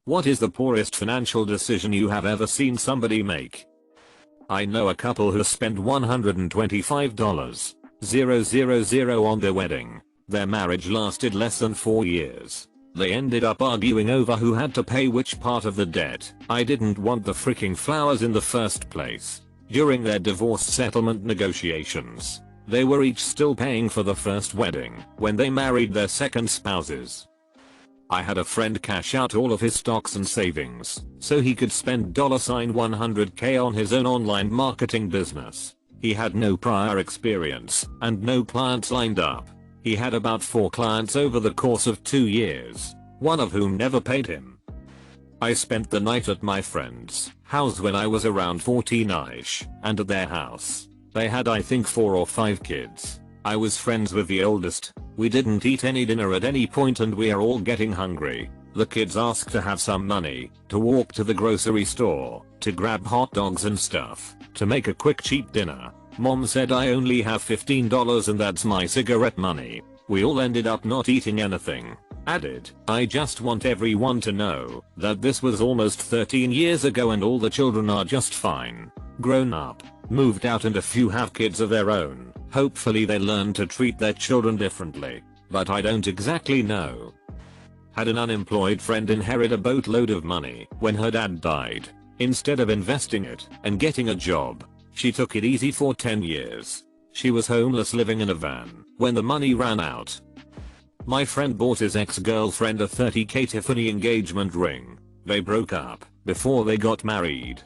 What is the poorest financial decision you have ever seen somebody make? I know a couple who spent $125,000 on their wedding. Their marriage lasted less than 4 years. They ended up arguing over who had to pay which part of the debt. I didn't want the freaking flowers in the first place. During their divorce settlement negotiations, they were each still paying for the first wedding when they married their second spouses. I had a friend cash out all of his stocks and savings so he could spend $100K on his own online marketing business. He had no prior experience and no clients lined up. He had about 4 clients over the course of 2 years, one of whom never paid him. I spent the night at my friend's house when I was around 14ish, and at their house, they had I think 4 or 5 kids. I was friends with the oldest. We didn't eat any dinner at any point and we are all getting hungry. The kids asked to have some money, to walk to the grocery store, to grab hot dogs and stuff, to make a quick cheap dinner. Mom said I only have $15 and that's my cigarette money. We all ended up not eating anything. Added, I just want everyone to know that this was almost 13 years ago and all the children are just fine. Grown up, moved out and a few have kids of their own. Hopefully they learn to treat their children differently, but I don't exactly know. Had an unemployed friend inherit a boatload of money when her dad died. Instead of investing it and getting a job, she took it easy for 10 years. She was homeless living in a van when the money ran out. My friend bought his ex-girlfriend a $30K Tiffany engagement ring. They broke up before they got married.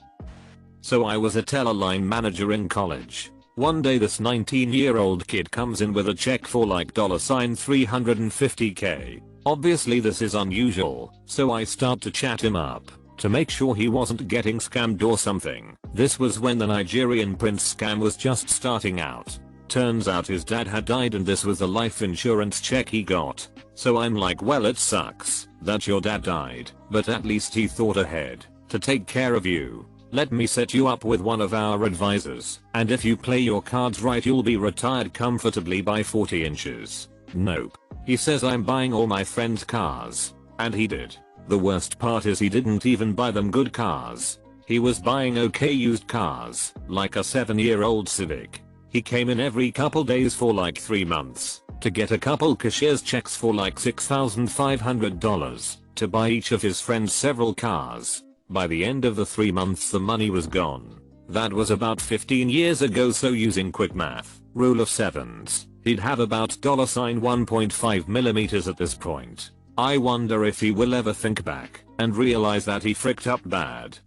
So I was a teller line manager in college. One day this 19-year-old kid comes in with a check for like $350K. Obviously this is unusual, so I start to chat him up to make sure he wasn't getting scammed or something. This was when the Nigerian prince scam was just starting out. Turns out his dad had died and this was the life insurance check he got. So I'm like, well, it sucks that your dad died, but at least he thought ahead to take care of you. Let me set you up with one of our advisors, and if you play your cards right you'll be retired comfortably by 40 inches. Nope. He says I'm buying all my friends' cars. And he did. The worst part is he didn't even buy them good cars. He was buying okay used cars, like a 7-year-old Civic. He came in every couple days for like 3 months to get a couple cashier's checks for like $6,500 to buy each of his friends several cars. By the end of the 3 months the money was gone. That was about 15 years ago, so using quick math, rule of sevens, he'd have about $1.5mm at this point. I wonder if he will ever think back and realize that he fricked up bad.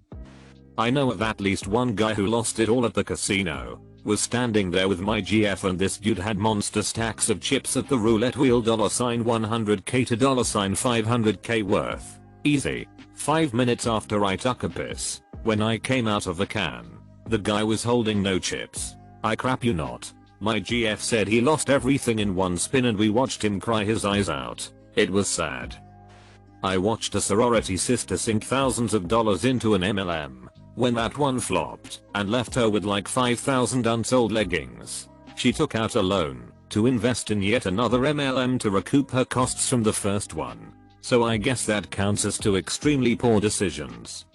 I know of at least one guy who lost it all at the casino. Was standing there with my GF and this dude had monster stacks of chips at the roulette wheel $100K to $500K worth. Easy. 5 minutes after I took a piss, when I came out of the can, the guy was holding no chips. I crap you not. My GF said he lost everything in one spin and we watched him cry his eyes out. It was sad. I watched a sorority sister sink thousands of dollars into an MLM when that one flopped and left her with like 5,000 unsold leggings. She took out a loan to invest in yet another MLM to recoup her costs from the first one. So I guess that counts as 2 extremely poor decisions.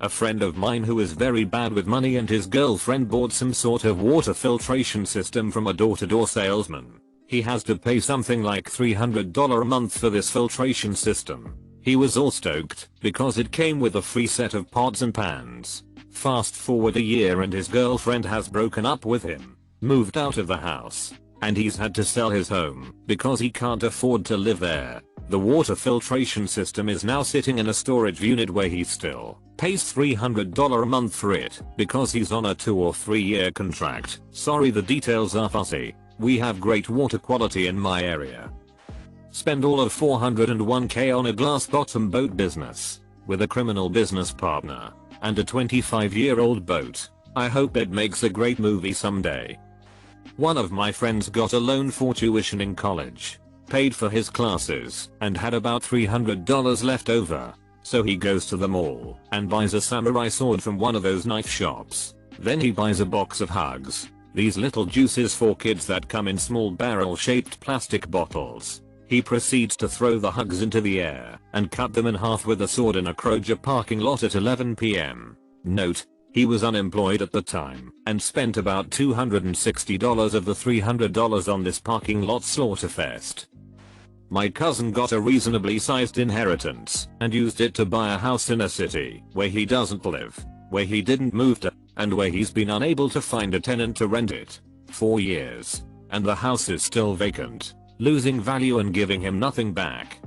A friend of mine who is very bad with money and his girlfriend bought some sort of water filtration system from a door-to-door salesman. He has to pay something like $300 a month for this filtration system. He was all stoked because it came with a free set of pots and pans. Fast forward a year and his girlfriend has broken up with him, moved out of the house, and he's had to sell his home because he can't afford to live there. The water filtration system is now sitting in a storage unit where he still pays $300 a month for it because he's on a 2 or 3 year contract. Sorry, the details are fussy. We have great water quality in my area. Spend all of $401K on a glass bottom boat business with a criminal business partner and a 25-year-old boat. I hope it makes a great movie someday. One of my friends got a loan for tuition in college, paid for his classes, and had about $300 left over. So he goes to the mall and buys a samurai sword from one of those knife shops. Then he buys a box of hugs, these little juices for kids that come in small barrel-shaped plastic bottles. He proceeds to throw the hugs into the air and cut them in half with a sword in a Kroger parking lot at 11 p.m. Note: he was unemployed at the time and spent about $260 of the $300 on this parking lot slaughterfest. My cousin got a reasonably sized inheritance and used it to buy a house in a city where he doesn't live, where he didn't move to, and where he's been unable to find a tenant to rent it. 4 years. And the house is still vacant, losing value and giving him nothing back.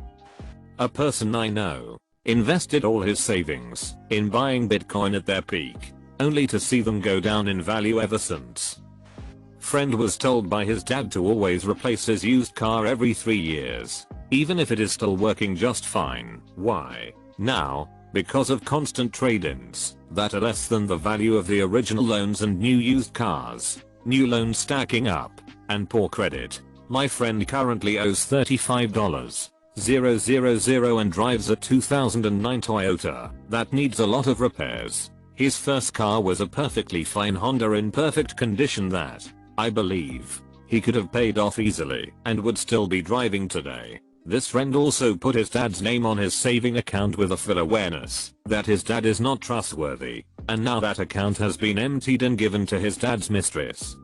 A person I know invested all his savings in buying Bitcoin at their peak, only to see them go down in value ever since. Friend was told by his dad to always replace his used car every 3 years, even if it is still working just fine. Why? Now, because of constant trade-ins that are less than the value of the original loans and new used cars, new loans stacking up, and poor credit. My friend currently owes $35,000 and drives a 2009 Toyota that needs a lot of repairs. His first car was a perfectly fine Honda in perfect condition that, I believe, he could have paid off easily and would still be driving today. This friend also put his dad's name on his saving account with a full awareness that his dad is not trustworthy, and now that account has been emptied and given to his dad's mistress.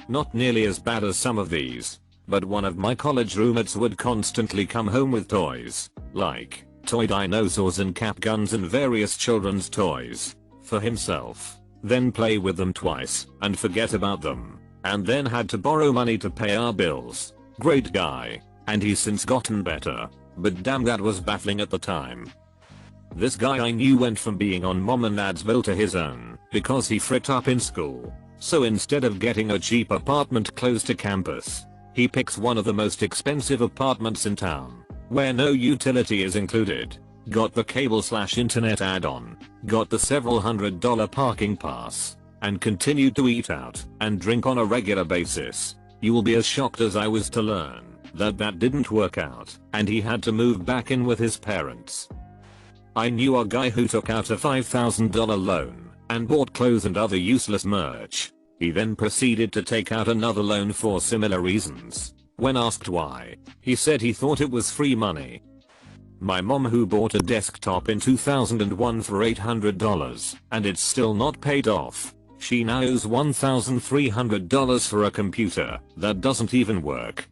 Not nearly as bad as some of these, but one of my college roommates would constantly come home with toys, like toy dinosaurs and cap guns and various children's toys, for himself, then play with them twice and forget about them, and then had to borrow money to pay our bills. Great guy, and he's since gotten better, but damn, that was baffling at the time. This guy I knew went from being on mom and dad's bill to his own because he fricked up in school. So instead of getting a cheap apartment close to campus, he picks one of the most expensive apartments in town, where no utility is included, got the cable/internet add-on, got the several $100 parking pass, and continued to eat out and drink on a regular basis. You will be as shocked as I was to learn that that didn't work out and he had to move back in with his parents. I knew a guy who took out a $5,000 loan and bought clothes and other useless merch. He then proceeded to take out another loan for similar reasons. When asked why, he said he thought it was free money. My mom, who bought a desktop in 2001 for $800 and it's still not paid off. She now owes $1,300 for a computer that doesn't even work.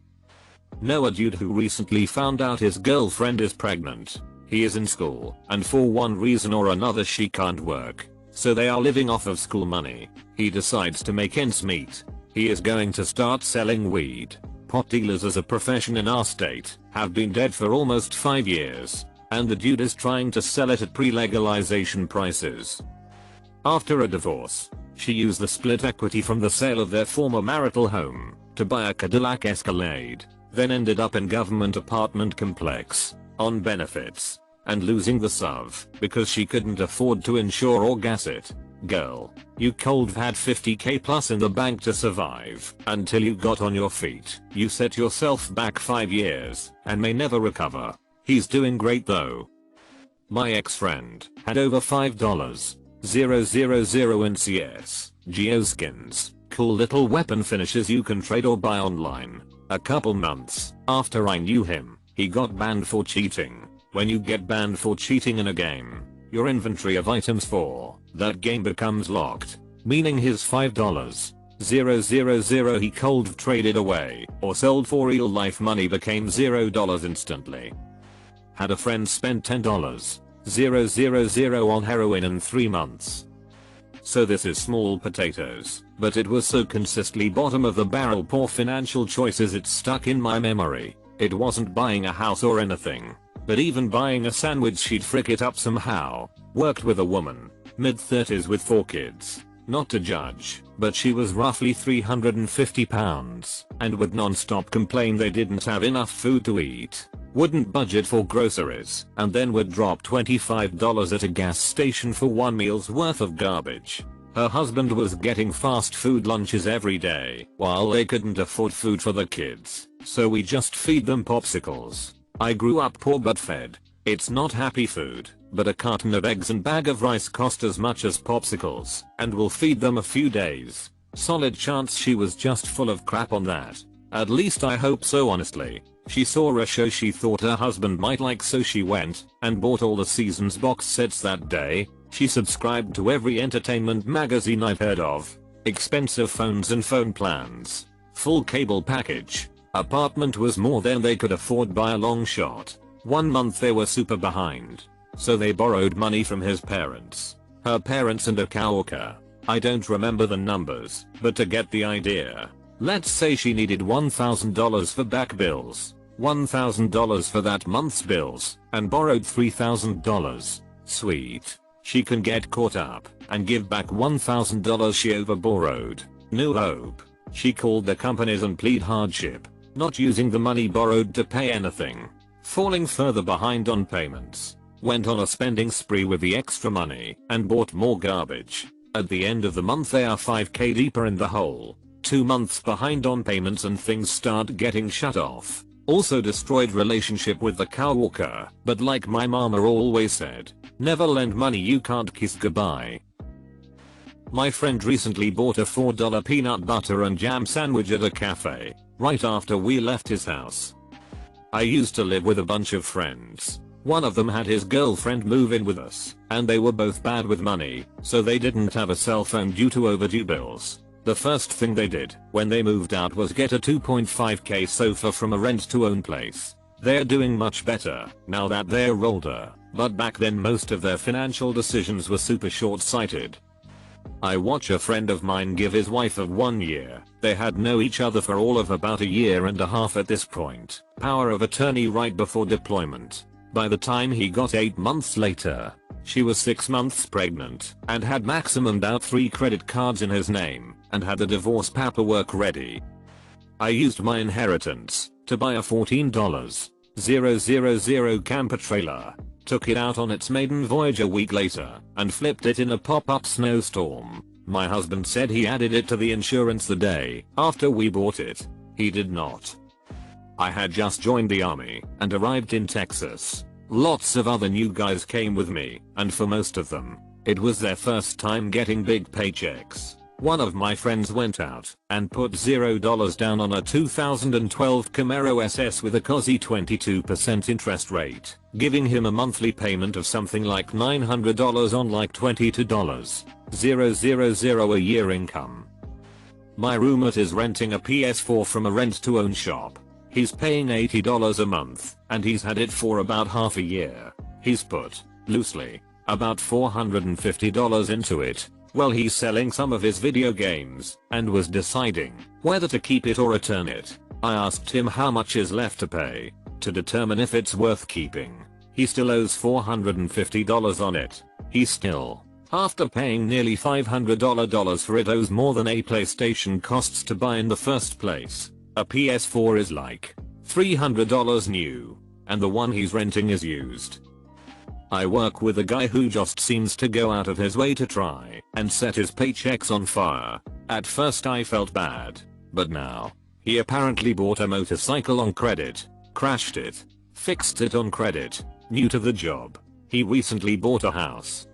Know a dude who recently found out his girlfriend is pregnant. He is in school and for one reason or another she can't work, so they are living off of school money. He decides to make ends meet. He is going to start selling weed. Pot dealers as a profession in our state have been dead for almost 5 years, and the dude is trying to sell it at pre-legalization prices. After a divorce, she used the split equity from the sale of their former marital home to buy a Cadillac Escalade, then ended up in government apartment complex, on benefits, and losing the SUV because she couldn't afford to insure or gas it. Girl, you cold had $50K plus in the bank to survive until you got on your feet. You set yourself back 5 years and may never recover. He's doing great though. My ex-friend had over $5,000 in CS, geoskins, cool little weapon finishes you can trade or buy online. A couple months after I knew him, he got banned for cheating. When you get banned for cheating in a game, your inventory of items for that game becomes locked, meaning his $5,000 he cold traded away or sold for real life money became $0 instantly. Had a friend spend $10,000 on heroin in 3 months. So this is small potatoes, but it was so consistently bottom of the barrel poor financial choices it's stuck in my memory. It wasn't buying a house or anything, but even buying a sandwich she'd frick it up somehow. Worked with a woman, mid-30s with 4 kids. Not to judge, but she was roughly 350 pounds and would non-stop complain they didn't have enough food to eat, wouldn't budget for groceries, and then would drop $25 at a gas station for 1 meal's worth of garbage. Her husband was getting fast food lunches every day while they couldn't afford food for the kids, so we just feed them popsicles. I grew up poor but fed. It's not happy food, but a carton of eggs and bag of rice cost as much as popsicles, and we'll feed them a few days. Solid chance she was just full of crap on that. At least I hope so, honestly. She saw a show she thought her husband might like, so she went and bought all the season's box sets that day. She subscribed to every entertainment magazine I've heard of. Expensive phones and phone plans. Full cable package. Apartment was more than they could afford by a long shot. 1 month they were super behind. So they borrowed money from his parents, her parents, and a coworker. I don't remember the numbers, but to get the idea. Let's say she needed $1,000 for back bills, $1,000 for that month's bills, and borrowed $3,000. Sweet. She can get caught up and give back $1,000 she overborrowed. No hope. She called the companies and plead hardship, not using the money borrowed to pay anything. Falling further behind on payments. Went on a spending spree with the extra money and bought more garbage. At the end of the month they are $5K deeper in the hole. 2 months behind on payments and things start getting shut off. Also destroyed relationship with the coworker, but like my mama always said, never lend money you can't kiss goodbye. My friend recently bought a $4 peanut butter and jam sandwich at a cafe, right after we left his house. I used to live with a bunch of friends. One of them had his girlfriend move in with us, and they were both bad with money, so they didn't have a cell phone due to overdue bills. The first thing they did when they moved out was get a 2.5K sofa from a rent-to-own place. They're doing much better now that they're older, but back then most of their financial decisions were super short-sighted. I watch a friend of mine give his wife of 1 year. They had known each other for all of about a year and a half at this point. Power of attorney right before deployment. By the time he got 8 months later, she was 6 months pregnant and had maximumed out 3 credit cards in his name and had the divorce paperwork ready. I used my inheritance to buy a $14,000 camper trailer. Took it out on its maiden voyage a week later and flipped it in a pop-up snowstorm. My husband said he added it to the insurance the day after we bought it. He did not. I had just joined the army and arrived in Texas. Lots of other new guys came with me, and for most of them, it was their first time getting big paychecks. One of my friends went out and put $0 down on a 2012 Camaro SS with a cozy 22% interest rate, giving him a monthly payment of something like $900 on like $22,000 a year income. My roommate is renting a PS4 from a rent-to-own shop. He's paying $80 a month, and he's had it for about half a year. He's put, loosely, about $450 into it. Well, he's selling some of his video games and was deciding whether to keep it or return it. I asked him how much is left to pay to determine if it's worth keeping. He still owes $450 on it. He still, after paying nearly $500 for it, owes more than a PlayStation costs to buy in the first place. A PS4 is like $300 new, and the one he's renting is used. I work with a guy who just seems to go out of his way to try and set his paychecks on fire. At first I felt bad, but now, he apparently bought a motorcycle on credit, crashed it, fixed it on credit, new to the job. He recently bought a house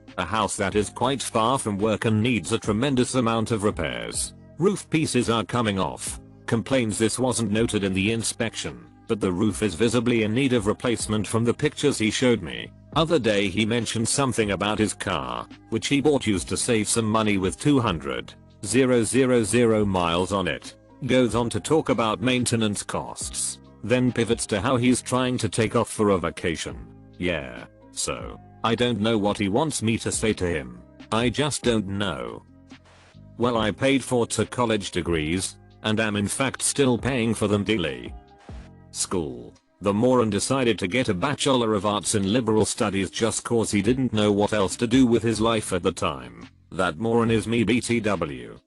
that is quite far from work and needs a tremendous amount of repairs. Roof pieces are coming off. Complains this wasn't noted in the inspection, but the roof is visibly in need of replacement from the pictures he showed me. Other day he mentioned something about his car, which he bought used to save some money with 200,000 miles on it. Goes on to talk about maintenance costs, then pivots to how he's trying to take off for a vacation. Yeah, so, I don't know what he wants me to say to him. I just don't know. Well, I paid for 2 college degrees, and am in fact still paying for them daily. School. The moron decided to get a Bachelor of Arts in Liberal Studies just cause he didn't know what else to do with his life at the time. That moron is me BTW.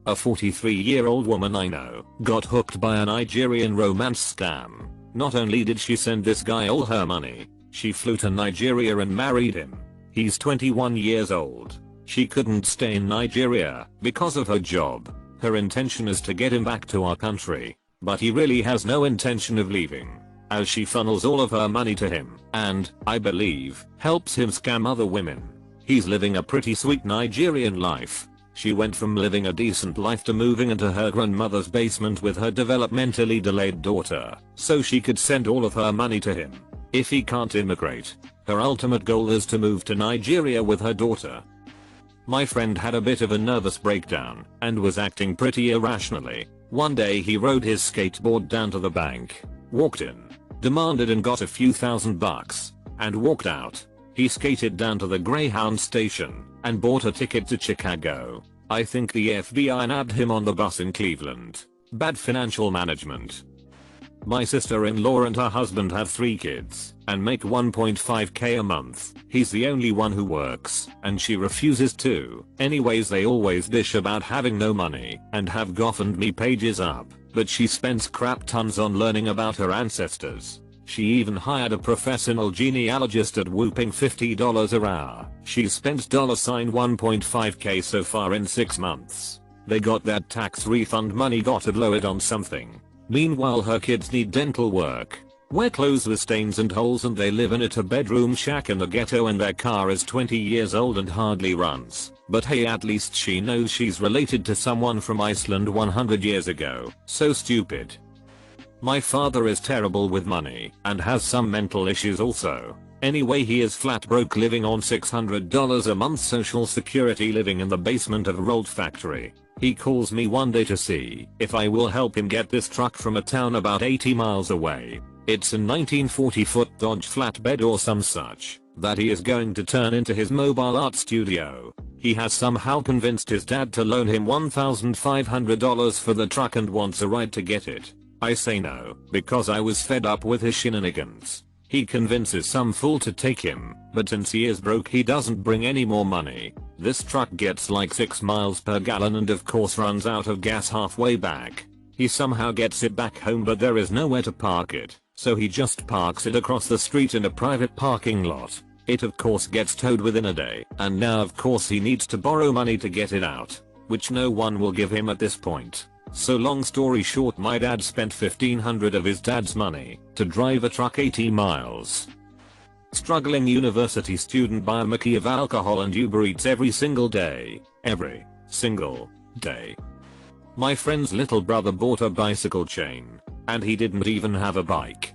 A 43-year-old woman I know got hooked by a Nigerian romance scam. Not only did she send this guy all her money, she flew to Nigeria and married him. He's 21 years old. She couldn't stay in Nigeria because of her job. Her intention is to get him back to our country, but he really has no intention of leaving, as she funnels all of her money to him and, I believe, helps him scam other women. He's living a pretty sweet Nigerian life, She went from living a decent life to moving into her grandmother's basement with her developmentally delayed daughter, so she could send all of her money to him. If he can't immigrate, her ultimate goal is to move to Nigeria with her daughter. My friend had a bit of a nervous breakdown and was acting pretty irrationally. One day he rode his skateboard down to the bank, walked in, demanded and got a few $1,000 and walked out. He skated down to the Greyhound station and bought a ticket to Chicago. I think the FBI nabbed him on the bus in Cleveland. Bad financial management. My sister-in-law and her husband have 3 kids and make 1.5k a month. He's the only one who works and she refuses to. Anyways, they always dish about having no money and have GoFundMe pages up, but she spends crap tons on learning about her ancestors. She even hired a professional genealogist at whooping $50 an hour. She's spent $1.5k so far in 6 months. They got that tax refund money, gotta blow it on something. Meanwhile her kids need dental work, wear clothes with stains and holes, and they live in a 2-bedroom shack in the ghetto, and their car is 20 years old and hardly runs. But hey, at least she knows she's related to someone from Iceland 100 years ago. So stupid. My father is terrible with money and has some mental issues also. Anyway, he is flat broke, living on $600 a month social security, living in the basement of a rolled factory. He calls me one day to see if I will help him get this truck from a town about 80 miles away. It's a 1940 foot Dodge flatbed or some such that he is going to turn into his mobile art studio. He has somehow convinced his dad to loan him $1,500 for the truck and wants a ride to get it. I say no because I was fed up with his shenanigans. He convinces some fool to take him, but since he is broke he doesn't bring any more money. This truck gets like 6 miles per gallon and of course runs out of gas halfway back. He somehow gets it back home, but there is nowhere to park it, so he just parks it across the street in a private parking lot. It of course gets towed within a day, and now of course he needs to borrow money to get it out, which no one will give him at this point. So long story short, my dad spent $1,500 of his dad's money to drive a truck 80 miles. Struggling university student buy a Mickey of alcohol and Uber Eats every single day. Every single day. My friend's little brother bought a bicycle chain, and he didn't even have a bike.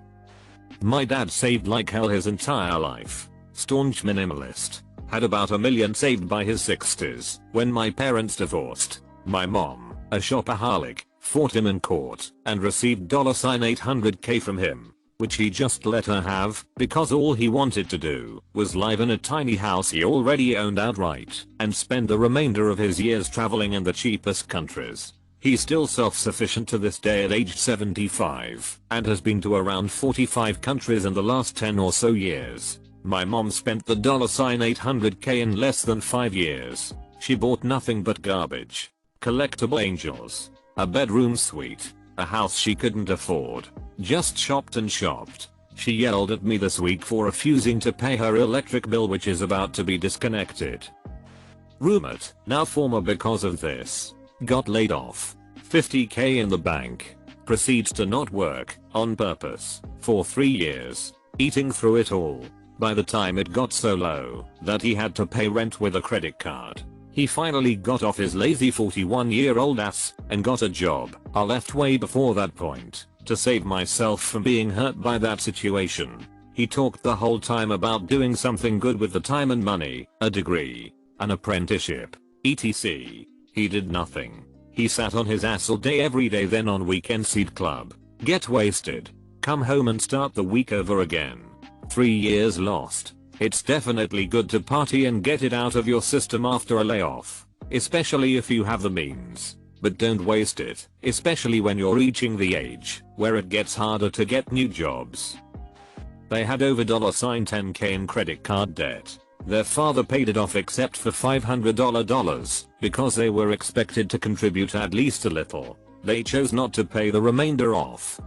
My dad saved like hell his entire life. Staunch minimalist. Had about $1 million saved by his 60s when my parents divorced. My mom, a shopaholic, fought him in court and received $800k from him, which he just let her have because all he wanted to do was live in a tiny house he already owned outright and spend the remainder of his years traveling in the cheapest countries. He's still self-sufficient to this day at age 75 and has been to around 45 countries in the last 10 or so years. My mom spent the $800k in less than 5 years. She bought nothing but garbage. Collectible angels, a bedroom suite, a house she couldn't afford, just shopped and shopped. She yelled at me this week for refusing to pay her electric bill, which is about to be disconnected. Rumored, now former because of this, got laid off, $50k in the bank, proceeds to not work, on purpose, for 3 years, eating through it all. By the time it got so low that he had to pay rent with a credit card, he finally got off his lazy 41-year-old ass and got a job. I left way before that point to save myself from being hurt by that situation. He talked the whole time about doing something good with the time and money, a degree, an apprenticeship, etc. He did nothing. He sat on his ass all day every day, then on weekends he'd club, get wasted, come home and start the week over again. 3 years lost. It's definitely good to party and get it out of your system after a layoff, especially if you have the means. But don't waste it, especially when you're reaching the age where it gets harder to get new jobs. They had over $10k in credit card debt. Their father paid it off except for $500 because they were expected to contribute at least a little. They chose not to pay the remainder off.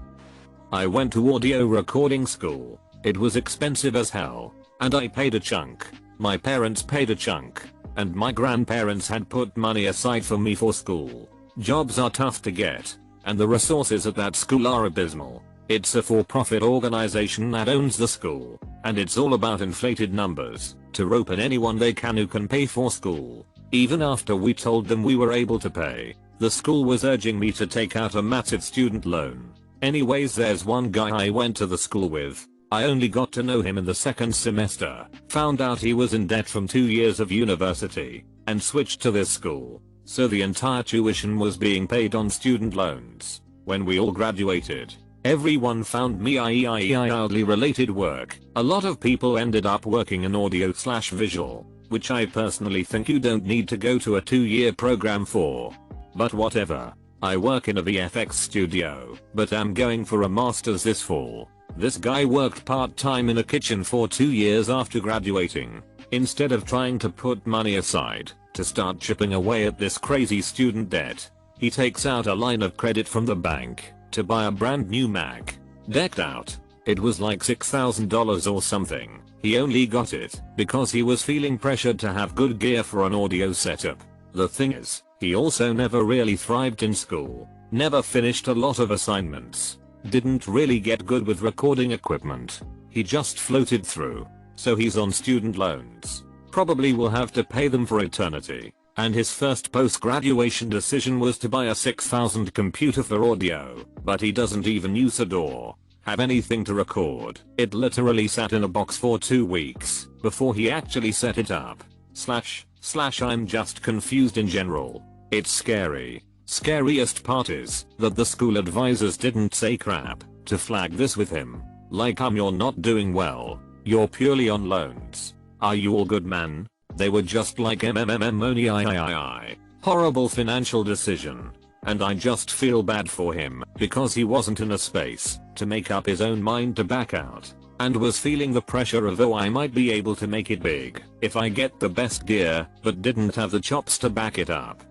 I went to audio recording school. It was expensive as hell, and I paid a chunk. My parents paid a chunk, and my grandparents had put money aside for me for school. Jobs are tough to get, and the resources at that school are abysmal. It's a for-profit organization that owns the school, and it's all about inflated numbers to rope in anyone they can who can pay for school. Even after we told them we were able to pay, the school was urging me to take out a massive student loan. Anyways, there's one guy I went to the school with. I only got to know him in the second semester, found out he was in debt from 2 years of university, and switched to this school. So the entire tuition was being paid on student loans. When we all graduated, everyone found me mildly related work. A lot of people ended up working in audio/visual, which I personally think you don't need to go to a 2-year program for. But whatever. I work in a VFX studio, but am going for a master's this fall. This guy worked part-time in a kitchen for 2 years after graduating. Instead of trying to put money aside to start chipping away at this crazy student debt, he takes out a line of credit from the bank to buy a brand new Mac. Decked out. It was like $6,000 or something. He only got it because he was feeling pressured to have good gear for an audio setup. The thing is, he also never really thrived in school. Never finished a lot of assignments. Didn't really get good with recording equipment. He just floated through. So he's on student loans. Probably will have to pay them for eternity. And his first post-graduation decision was to buy a $6,000 computer for audio, but he doesn't even use a DAW. Have anything to record. It literally sat in a box for 2 weeks before he actually set it up. I'm just confused in general. It's scary. Scariest part is that the school advisors didn't say crap to flag this with him. Like, you're not doing well. You're purely on loans. Are you all good, man? They were just like only horrible financial decision. And I just feel bad for him because he wasn't in a space to make up his own mind to back out, and was feeling the pressure of, oh, I might be able to make it big if I get the best gear, but didn't have the chops to back it up.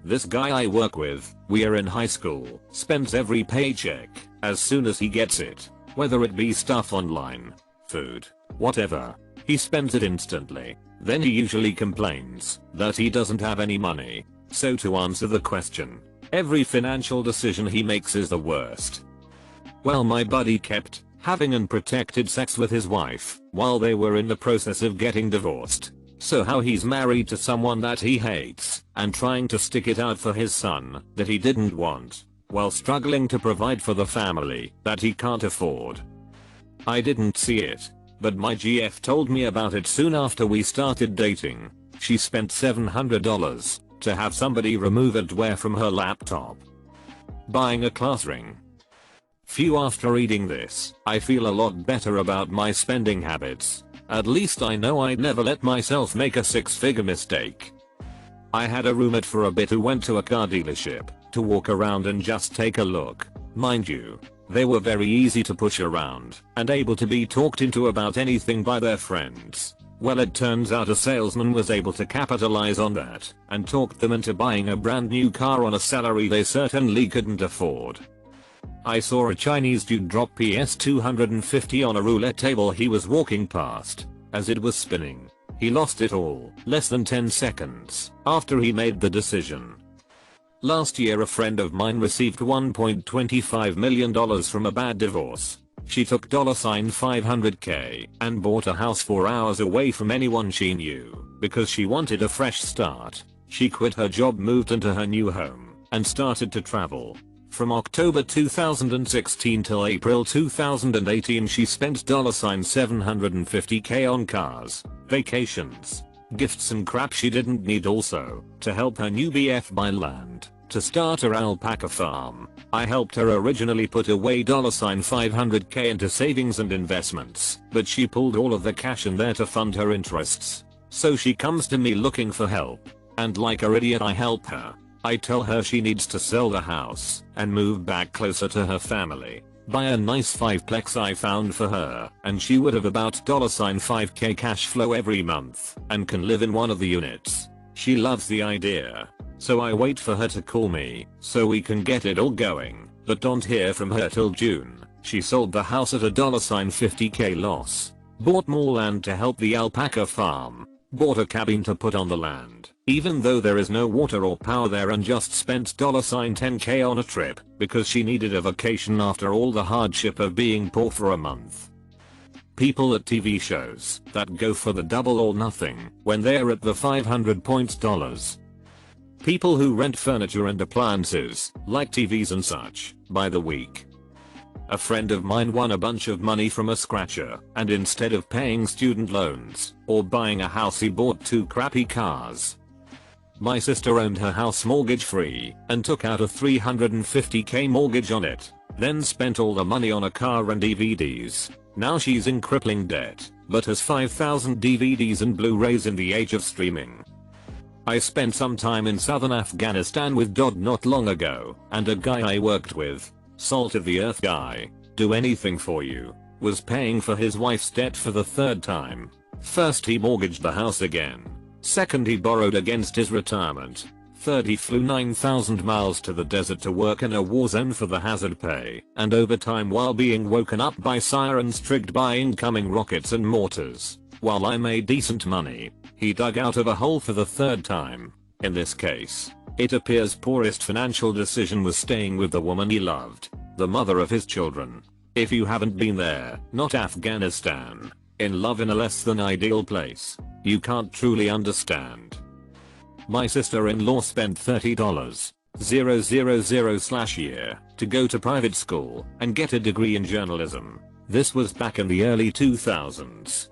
This guy I work with, we are in high school, spends every paycheck as soon as he gets it, whether it be stuff online, food, whatever. He spends it instantly. Then he usually complains that he doesn't have any money. So to answer the question, every financial decision he makes is the worst. Well, my buddy kept having unprotected sex with his wife while they were in the process of getting divorced. So how he's married to someone that he hates and trying to stick it out for his son that he didn't want, while struggling to provide for the family that he can't afford. I didn't see it, but my GF told me about it soon after we started dating. She spent $700 to have somebody remove adware from her laptop. Buying a class ring. Phew, after reading this, I feel a lot better about my spending habits. At least I know I'd never let myself make a 6-figure mistake. I had a roommate for a bit who went to a car dealership to walk around and just take a look. Mind you, they were very easy to push around and able to be talked into about anything by their friends. Well, it turns out a salesman was able to capitalize on that and talked them into buying a brand new car on a salary they certainly couldn't afford. I saw a Chinese dude drop PS 250 on a roulette table he was walking past. As it was spinning, he lost it all less than 10 seconds after he made the decision. Last year a friend of mine received $1.25 million from a bad divorce. She took $500k and bought a house 4 hours away from anyone she knew because she wanted a fresh start. She quit her job, moved into her new home, and started to travel. From October 2016 till April 2018 she spent $750k on cars, vacations, gifts and crap she didn't need, also to help her new BF buy land to start her alpaca farm. I helped her originally put away $500k into savings and investments, but she pulled all of the cash in there to fund her interests. So she comes to me looking for help, and like a idiot I help her. I tell her she needs to sell the house and move back closer to her family, buy a nice 5-plex I found for her, and she would have about $5k cash flow every month and can live in one of the units. She loves the idea. So I wait for her to call me so we can get it all going, but don't hear from her till June. She sold the house at a $50k loss, bought more land to help the alpaca farm, bought a cabin to put on the land, even though there is no water or power there, and just spent $10k on a trip because she needed a vacation after all the hardship of being poor for a month. People at TV shows that go for the double or nothing when they're at the 500 points dollars. People who rent furniture and appliances, like TVs and such, by the week. A friend of mine won a bunch of money from a scratcher, and instead of paying student loans or buying a house he bought 2 crappy cars. My sister owned her house mortgage free and took out a $350k mortgage on it, then spent all the money on a car and DVDs. Now she's in crippling debt, but has 5,000 DVDs and Blu-rays in the age of streaming. I spent some time in southern Afghanistan with Dodd not long ago, and a guy I worked with, salt of the earth guy, do anything for you, was paying for his wife's debt for the 3rd time. First he mortgaged the house again. Second he borrowed against his retirement. Third he flew 9,000 miles to the desert to work in a war zone for the hazard pay and overtime while being woken up by sirens triggered by incoming rockets and mortars. While I made decent money, he dug out of a hole for the 3rd time. In this case, it appears poorest financial decision was staying with the woman he loved, the mother of his children. If you haven't been there, not Afghanistan, in love in a less than ideal place, you can't truly understand. My sister-in-law spent $30,000/year to go to private school and get a degree in journalism. This was back in the early 2000s.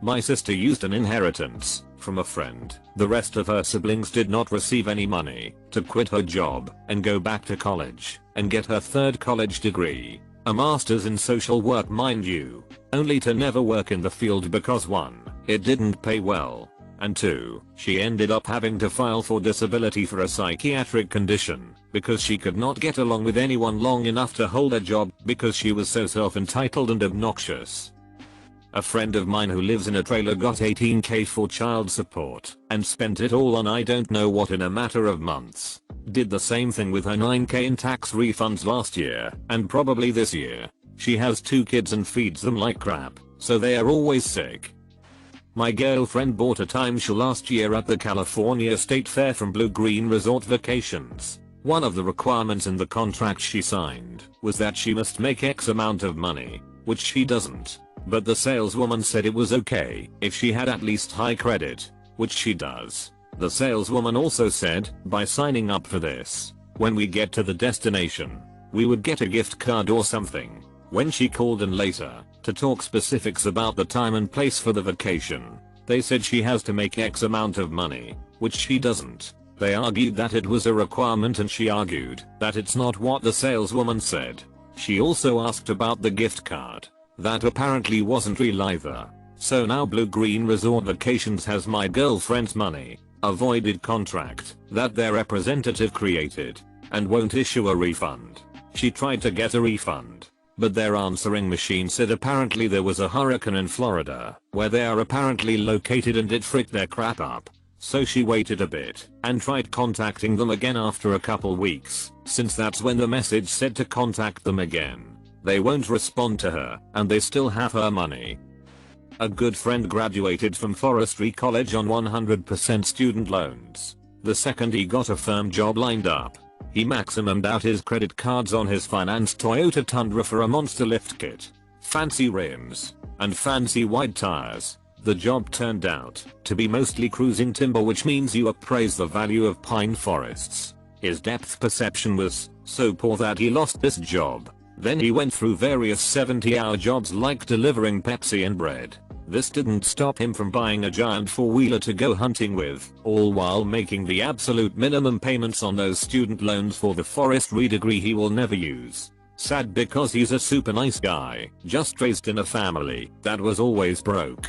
My sister used an inheritance from a friend, the rest of her siblings did not receive any money, to quit her job and go back to college and get her 3rd college degree, a master's in social work mind you, only to never work in the field because 1, it didn't pay well, and 2, she ended up having to file for disability for a psychiatric condition because she could not get along with anyone long enough to hold a job because she was so self-entitled and obnoxious. A friend of mine who lives in a trailer got 18k for child support and spent it all on I don't know what in a matter of months. Did the same thing with her 9k in tax refunds last year and probably this year. She has 2 kids and feeds them like crap, so they are always sick. My girlfriend bought a timeshare last year at the California State Fair from Blue Green Resort Vacations. One of the requirements in the contract she signed was that she must make X amount of money, which she doesn't. But the saleswoman said it was okay if she had at least high credit, which she does. The saleswoman also said, by signing up for this, when we get to the destination, we would get a gift card or something. When she called in later to talk specifics about the time and place for the vacation, they said she has to make X amount of money, which she doesn't. They argued that it was a requirement and she argued that it's not what the saleswoman said. She also asked about the gift card. That apparently wasn't real either. So now Blue Green Resort Vacations has my girlfriend's money, a voided contract that their representative created, and won't issue a refund. She tried to get a refund, but their answering machine said apparently there was a hurricane in Florida, where they are apparently located and it fricked their crap up. So she waited a bit and tried contacting them again after a couple weeks, since that's when the message said to contact them again. They won't respond to her, and they still have her money. A good friend graduated from forestry college on 100% student loans. The second he got a firm job lined up, he maximumed out his credit cards on his financed Toyota Tundra for a monster lift kit, fancy rims, and fancy wide tires. The job turned out to be mostly cruising timber, which means you appraise the value of pine forests. His depth perception was so poor that he lost this job. Then he went through various 70-hour jobs like delivering Pepsi and bread. This didn't stop him from buying a giant 4-wheeler to go hunting with, all while making the absolute minimum payments on those student loans for the forestry degree he will never use. Sad because he's a super nice guy, just raised in a family that was always broke.